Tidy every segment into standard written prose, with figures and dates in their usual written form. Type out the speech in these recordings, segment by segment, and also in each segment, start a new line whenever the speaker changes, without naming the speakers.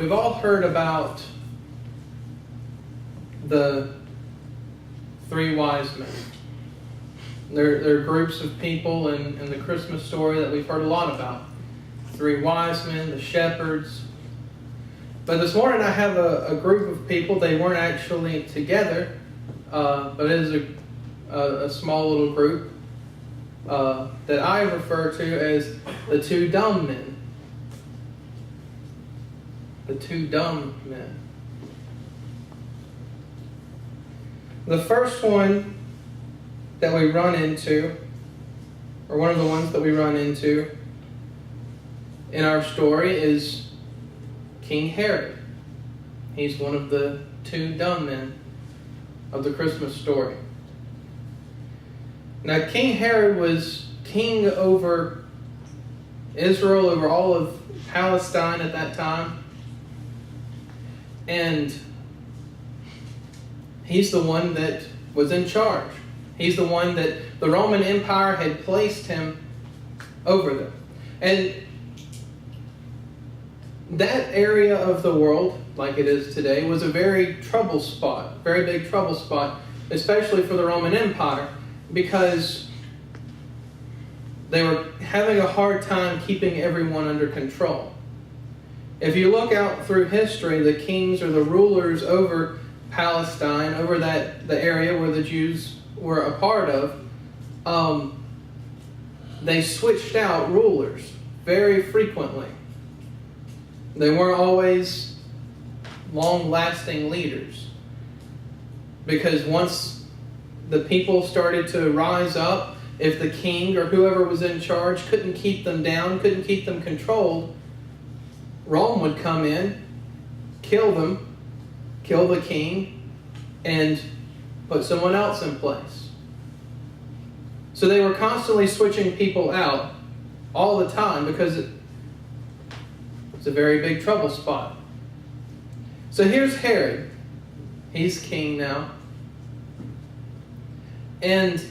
We've all heard about the three wise men. They're groups of people in the Christmas story that we've heard a lot about. Three wise men, the shepherds. But this morning I have a group of people. They weren't actually together, but it is a small little group that I refer to as the two dumb men. The two dumb men. The first one that we run into, or one of the ones that we run into in our story, is King Herod. He's one of the two dumb men of the Christmas story. Now, King Herod was king over Israel, over all of Palestine at that time. And he's the one that was in charge. He's the one that the Roman Empire had placed him over them. And that area of the world, like it is today, was a very trouble spot, very big trouble spot, especially for the Roman Empire, because they were having a hard time keeping everyone under control. If you look out through history, the kings or the rulers over Palestine, over the area where the Jews were a part of, they switched out rulers very frequently. They weren't always long-lasting leaders, because once the people started to rise up, if the king or whoever was in charge couldn't keep them down, couldn't keep them controlled, Rome would come in, kill them, kill the king, and put someone else in place. So they were constantly switching people out all the time because it's a very big trouble spot. So here's Herod. He's king now. And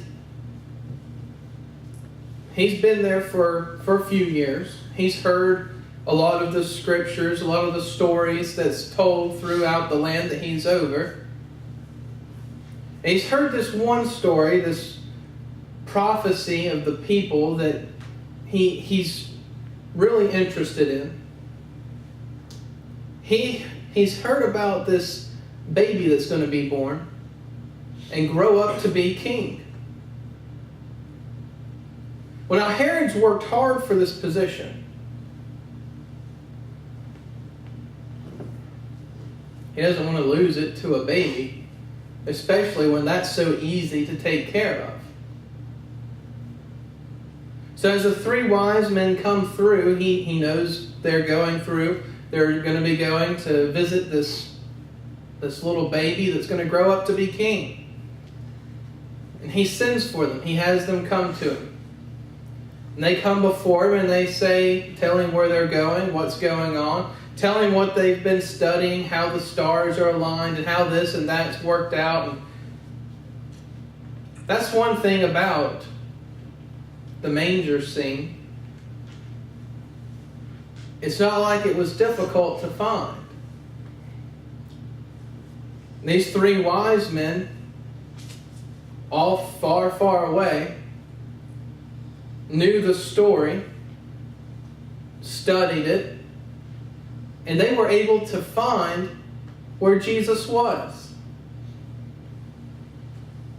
he's been there for a few years. He's heard a lot of the scriptures, a lot of the stories that's told throughout the land that he's over. And he's heard this one story, this prophecy of the people that he's really interested in. He's heard about this baby that's going to be born and grow up to be king. Well, now Herod's worked hard for this position. He doesn't want to lose it to a baby, especially when that's so easy to take care of. So as the three wise men come through, he knows they're going through. They're going to be going to visit this little baby that's going to grow up to be king. And he sends for them. He has them come to him. And they come before him and they tell him where they're going, what's going on, tell him what they've been studying, how the stars are aligned, and how this and that's worked out. And that's one thing about the manger scene. It's not like it was difficult to find. These three wise men, all far, far away, knew the story, studied it, and they were able to find where Jesus was.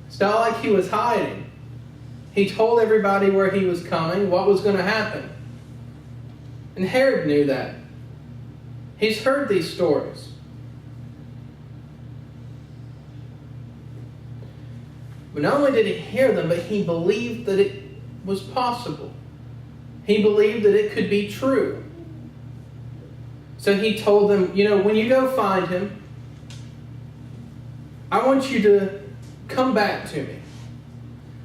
It's not like he was hiding. He told everybody where he was coming, what was going to happen. And Herod knew that. He's heard these stories. But not only did he hear them, but he believed that it was possible. He believed that it could be true. So he told them, when you go find him, I want you to come back to me.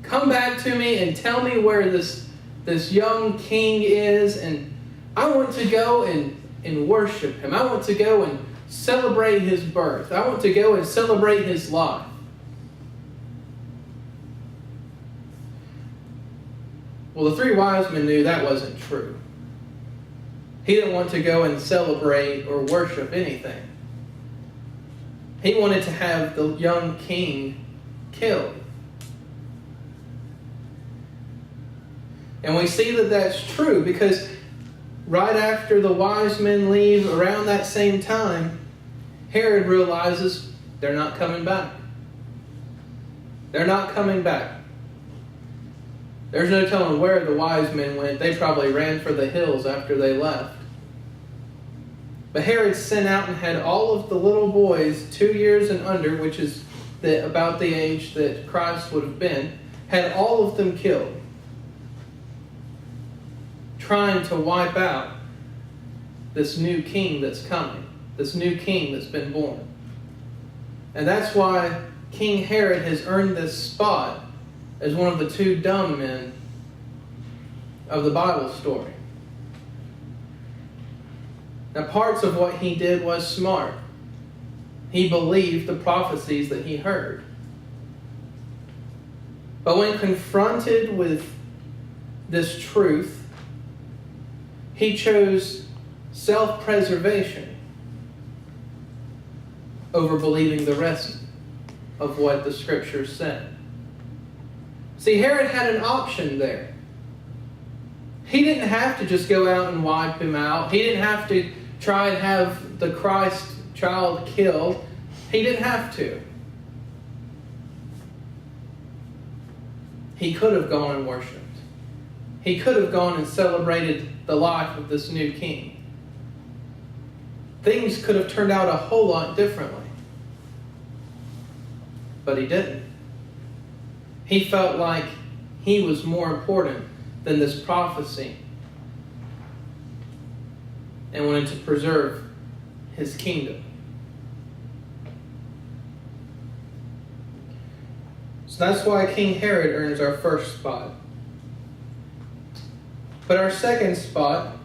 Come back to me and tell me where this young king is, and I want to go and worship him. I want to go and celebrate his birth. I want to go and celebrate his life. Well, the three wise men knew that wasn't true. He didn't want to go and celebrate or worship anything. He wanted to have the young king killed. And we see that that's true because right after the wise men leave, around that same time, Herod realizes they're not coming back. They're not coming back. There's no telling where the wise men went. They probably ran for the hills after they left. But Herod sent out and had all of the little boys 2 years and under, which is about the age that Christ would have been, had all of them killed, trying to wipe out this new king that's coming, this new king that's been born. And that's why King Herod has earned this spot as one of the two dumb men of the Bible story. Now, parts of what he did was smart. He believed the prophecies that he heard. But when confronted with this truth, he chose self-preservation over believing the rest of what the Scriptures said. See, Herod had an option there. He didn't have to just go out and wipe him out. He didn't have to try and have the Christ child killed. He didn't have to. He could have gone and worshipped. He could have gone and celebrated the life of this new king. Things could have turned out a whole lot differently. But he didn't. He felt like he was more important than this prophecy and wanted to preserve his kingdom. So that's why King Herod earns our first spot. But our second spot,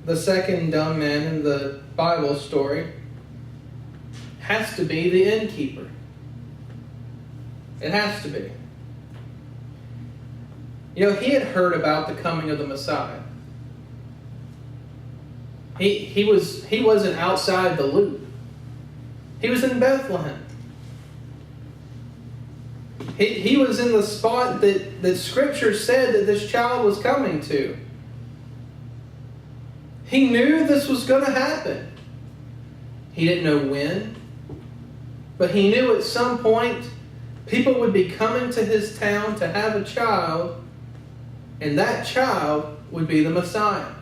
the second dumb man in the Bible story, has to be the innkeeper. It has to be. You know, he had heard about the coming of the Messiah. He wasn't outside the loop. He was in Bethlehem. He was in the spot that Scripture said that this child was coming to. He knew this was going to happen. He didn't know when, but he knew at some point people would be coming to his town to have a child, and that child would be the Messiah.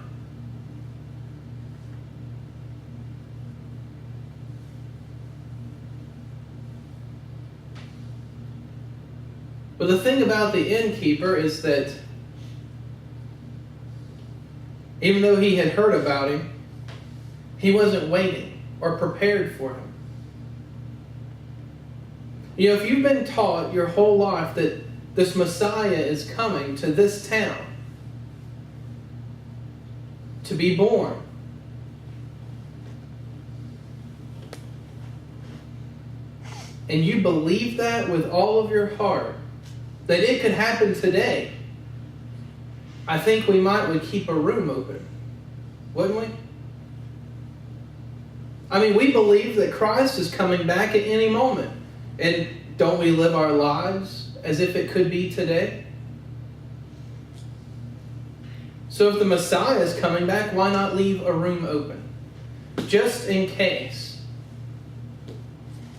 But the thing about the innkeeper is that even though he had heard about him, he wasn't waiting or prepared for him. You know, if you've been taught your whole life that this Messiah is coming to this town to be born, and you believe that with all of your heart, that it could happen today, I think we would keep a room open, wouldn't we? I mean, we believe that Christ is coming back at any moment. And don't we live our lives as if it could be today? So if the Messiah is coming back, why not leave a room open? Just in case.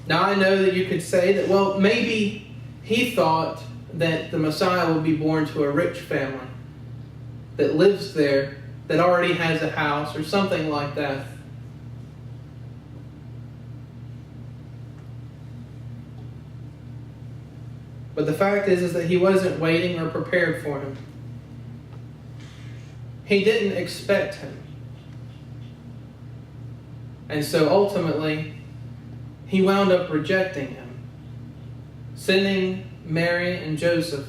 Now I know that you could say that, well, maybe he thought that the Messiah would be born to a rich family that lives there, that already has a house or something like that. But the fact is that he wasn't waiting or prepared for him. He didn't expect him. And so ultimately, he wound up rejecting him, sending Mary and Joseph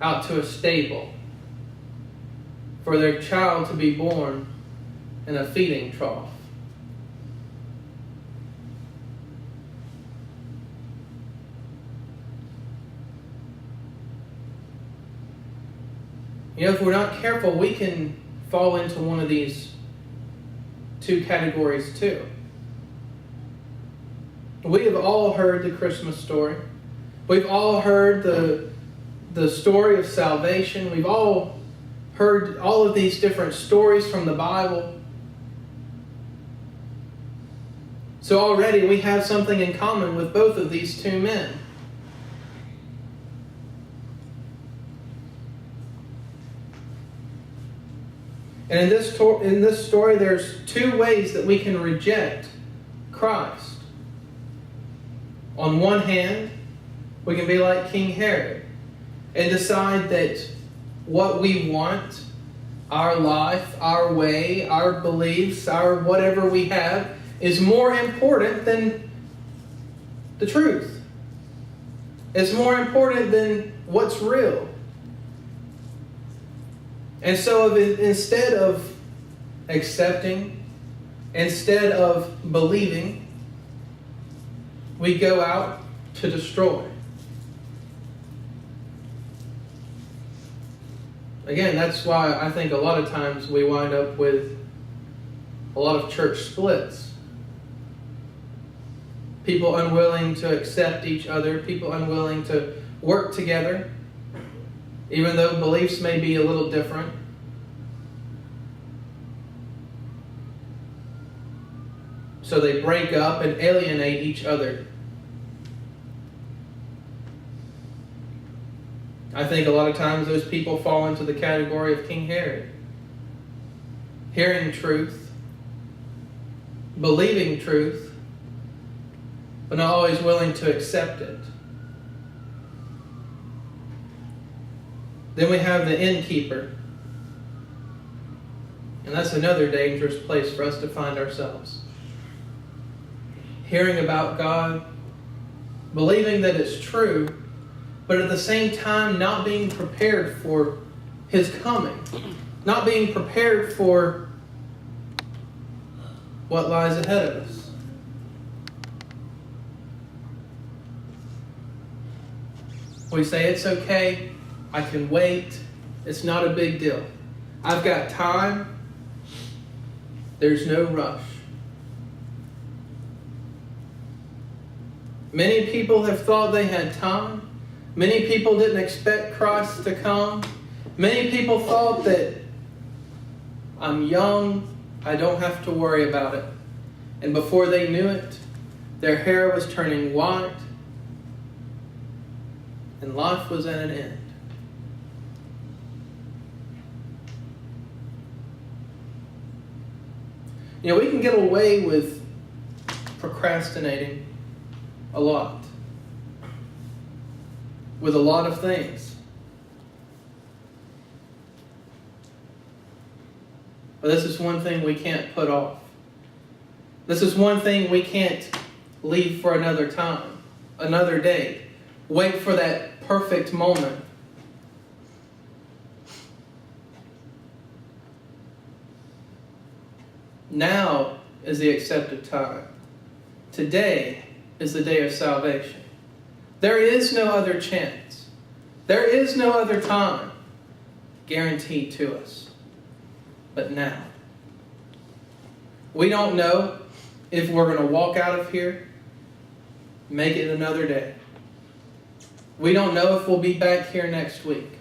out to a stable for their child to be born in a feeding trough. You know, if we're not careful, we can fall into one of these two categories too. We have all heard the Christmas story. We've all heard the story of salvation. We've all heard all of these different stories from the Bible. So already we have something in common with both of these two men. And in this story, there's two ways that we can reject Christ. On one hand, we can be like King Herod and decide that what we want, our life, our way, our beliefs, our whatever we have, is more important than the truth. It's more important than what's real. And so instead of accepting, instead of believing, we go out to destroy. Again, that's why I think a lot of times we wind up with a lot of church splits. People unwilling to accept each other, people unwilling to work together, even though beliefs may be a little different. So they break up and alienate each other. I think a lot of times those people fall into the category of King Herod. Hearing truth, believing truth, but not always willing to accept it. Then we have the innkeeper. And that's another dangerous place for us to find ourselves. Hearing about God, believing that it's true, but at the same time not being prepared for His coming. Not being prepared for what lies ahead of us. We say, it's okay, I can wait, it's not a big deal. I've got time, there's no rush. Many people have thought they had time. Many people didn't expect Christ to come. Many people thought that I'm young, I don't have to worry about it. And before they knew it, their hair was turning white and life was at an end. You know, we can get away with procrastinating a lot. With a lot of things. But this is one thing we can't put off. This is one thing we can't leave for another time, another day. Wait for that perfect moment. Now is the accepted time. Today is the day of salvation. There is no other chance. There is no other time guaranteed to us. But now. We don't know if we're going to walk out of here, make it another day. We don't know if we'll be back here next week.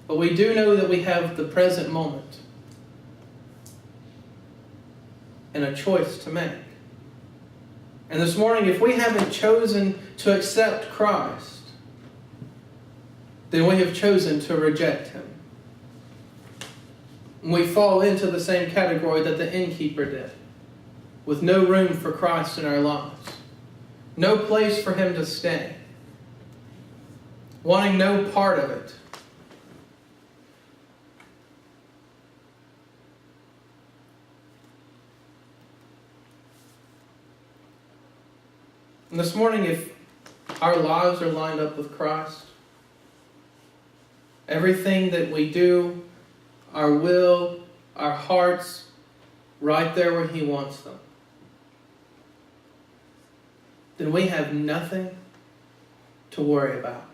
But we do know that we have the present moment and a choice to make. And this morning, if we haven't chosen to accept Christ, then we have chosen to reject Him. And we fall into the same category that the innkeeper did, with no room for Christ in our lives, no place for Him to stay, wanting no part of it. And this morning, if our lives are lined up with Christ, everything that we do, our will, our hearts, right there where He wants them, then we have nothing to worry about.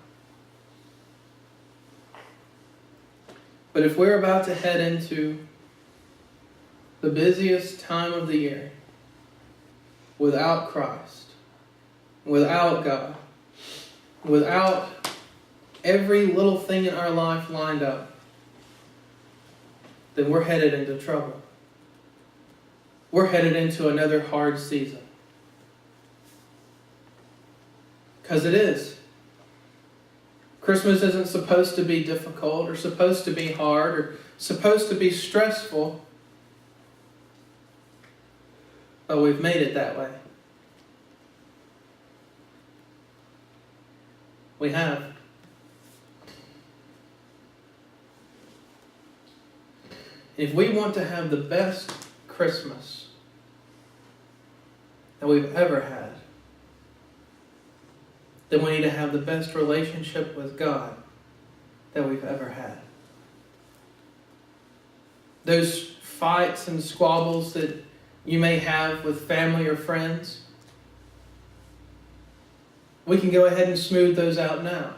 But if we're about to head into the busiest time of the year without Christ, without God, without every little thing in our life lined up, then we're headed into trouble. We're headed into another hard season. Because it is. Christmas isn't supposed to be difficult or supposed to be hard or supposed to be stressful. But we've made it that way. We have. If we want to have the best Christmas that we've ever had, then we need to have the best relationship with God that we've ever had. Those fights and squabbles that you may have with family or friends, we can go ahead and smooth those out now.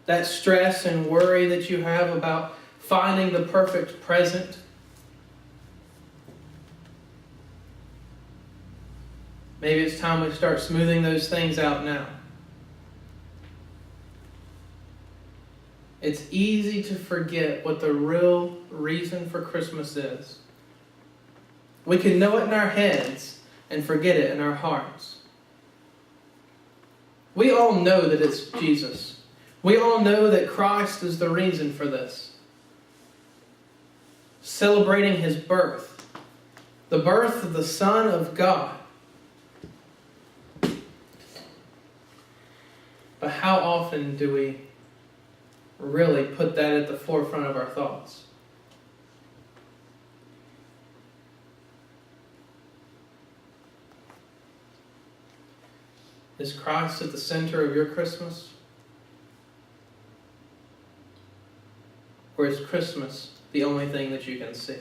That stress and worry that you have about finding the perfect present, maybe it's time we start smoothing those things out now. It's easy to forget what the real reason for Christmas is. We can know it in our heads and forget it in our hearts. We all know that it's Jesus. We all know that Christ is the reason for this. Celebrating His birth. The birth of the Son of God. But how often do we really put that at the forefront of our thoughts? Is Christ at the center of your Christmas? Or is Christmas the only thing that you can see?